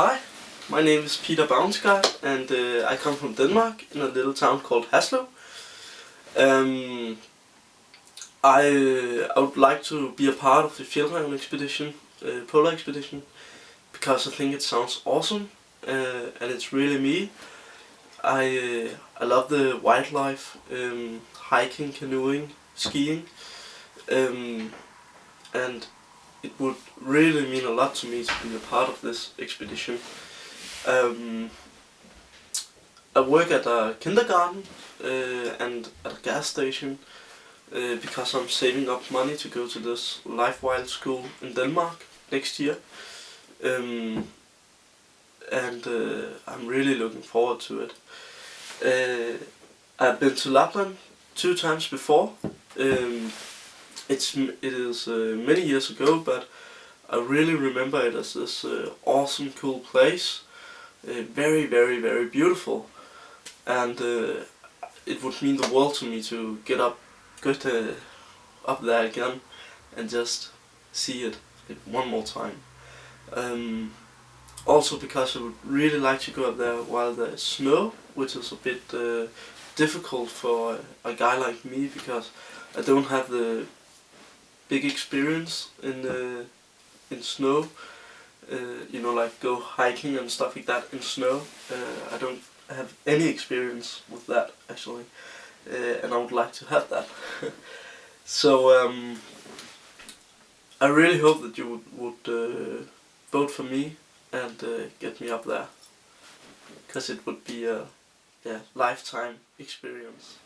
Hi, my name is Peter Bavnsgaard and I come from Denmark in a little town called Haslev. I would like to be a part of the Fjällräven expedition, polar expedition, because I think it sounds awesome and it's really me. I love the wildlife, hiking, canoeing, skiing, and it would really mean a lot to me to be a part of this expedition. I work at a kindergarten and at a gas station because I'm saving up money to go to this Life Wild school in Denmark next year. I'm really looking forward to it. I've been to Lapland 2 times before. It is many years ago, but I really remember it as this awesome, cool place. Very, very, very beautiful, and it would mean the world to me to get up there again and just see it one more time. Also because I would really like to go up there while there's snow, which is a bit difficult for a guy like me because I don't have the big experience in snow. Like go hiking and stuff like that in snow. I don't have any experience with that actually, and I would like to have that. So I really hope that you would vote for me and get me up there, because it would be a lifetime experience.